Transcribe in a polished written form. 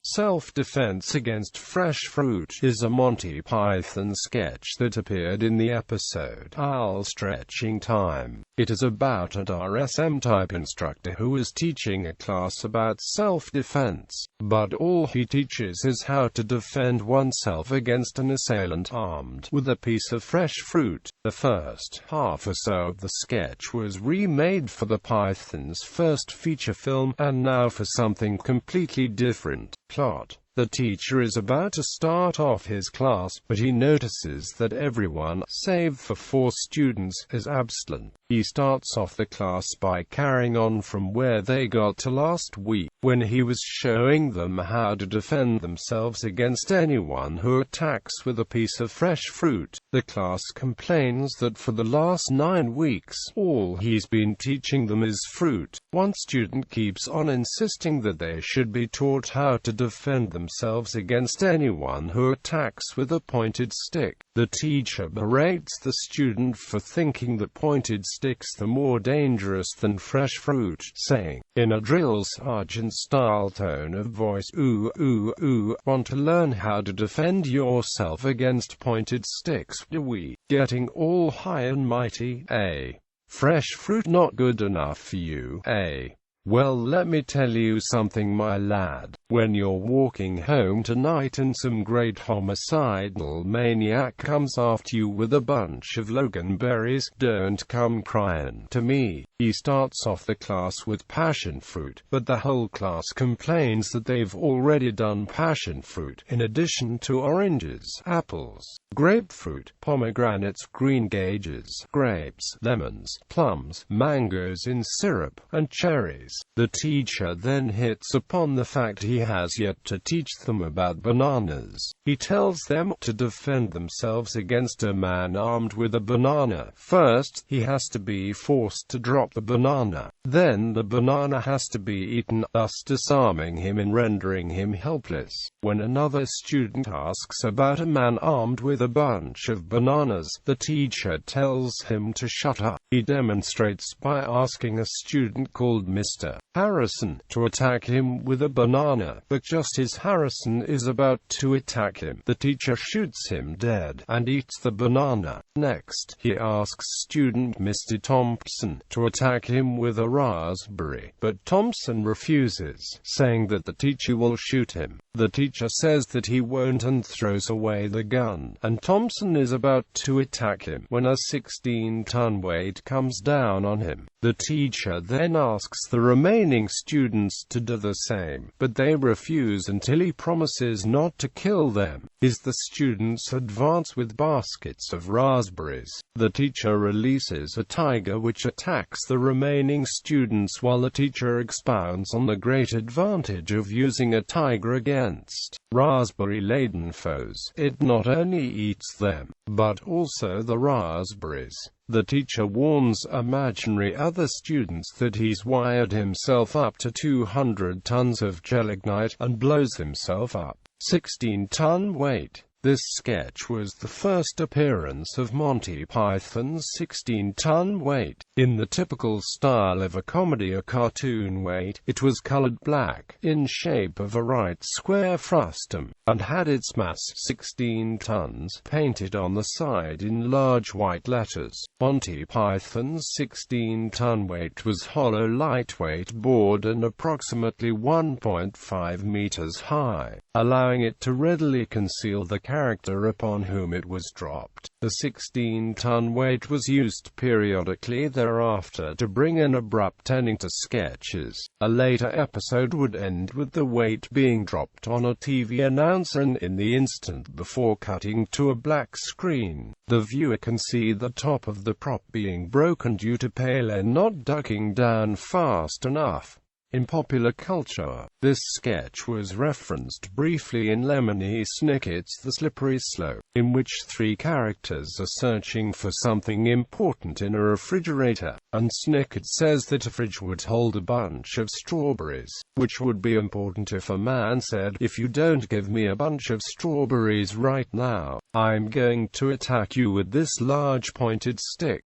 Self-defense against fresh fruit is a Monty Python sketch that appeared in the episode I'll Stretching Time. It is about an RSM-type instructor who is teaching a class about self-defense, but all he teaches is how to defend oneself against an assailant armed with a piece of fresh fruit. The first half or so of the sketch was remade for the Python's first feature film, and now for something completely different. Plot: the teacher is about to start off his class, but he notices that everyone, save for 4 students, is absent. He starts off the class by carrying on from where they got to last week, when he was showing them how to defend themselves against anyone who attacks with a piece of fresh fruit. The class complains that for the last 9 weeks, all he's been teaching them is fruit. One student keeps on insisting that they should be taught how to defend themselves against anyone who attacks with a pointed stick. The teacher berates the student for thinking that pointed sticks are more dangerous than fresh fruit, saying, in a drill sergeant-style tone of voice, "Ooh, want to learn how to defend yourself against pointed sticks, do we? Getting all high and mighty, eh? Fresh fruit not good enough for you, eh? Well, let me tell you something, my lad. When you're walking home tonight and some great homicidal maniac comes after you with a bunch of loganberries, don't come crying to me." He starts off the class with passion fruit, but the whole class complains that they've already done passion fruit, in addition to oranges, apples, grapefruit, pomegranates, green gages, grapes, lemons, plums, mangoes in syrup, and cherries. The teacher then hits upon the fact he has yet to teach them about bananas. He tells them to defend themselves against a man armed with a banana. First, he has to be forced to drop the banana. Then the banana has to be eaten, thus disarming him and rendering him helpless. When another student asks about a man armed with a bunch of bananas, the teacher tells him to shut up. He demonstrates by asking a student called Mr. Harrison to attack him with a banana, but just as Harrison is about to attack him, the teacher shoots him dead and eats the banana. Next, he asks student Mr. Thompson to attack him with a raspberry, but Thompson refuses, saying that the teacher will shoot him. The teacher says that he won't and throws away the gun, and Thompson is about to attack him when a 16-ton weight comes down on him. The teacher then asks the remaining students to do the same, but they refuse until he promises not to kill them. As the students advance with baskets of raspberries, the teacher releases a tiger which attacks the remaining students while the teacher expounds on the great advantage of using a tiger against raspberry-laden foes. It not only eats them, but also the raspberries. The teacher warns imaginary other students that he's wired himself up to 200 tons of gelignite and blows himself up. 16-ton weight. This sketch was the first appearance of Monty Python's 16-ton weight. In the typical style of a comedy or cartoon weight, it was colored black, in shape of a right square frustum, and had its mass, 16 tons, painted on the side in large white letters. Monty Python's 16-ton weight was hollow lightweight board and approximately 1.5 meters high, allowing it to readily conceal the character upon whom it was dropped. The 16-ton weight was used periodically thereafter to bring an abrupt ending to sketches. A later episode would end with the weight being dropped on a TV announcer, and in the instant before cutting to a black screen, the viewer can see the top of the prop being broken due to Pele not ducking down fast enough. In popular culture, this sketch was referenced briefly in Lemony Snicket's The Slippery Slope, in which 3 characters are searching for something important in a refrigerator, and Snicket says that a fridge would hold a bunch of strawberries, which would be important if a man said, "If you don't give me a bunch of strawberries right now, I'm going to attack you with this large pointed stick."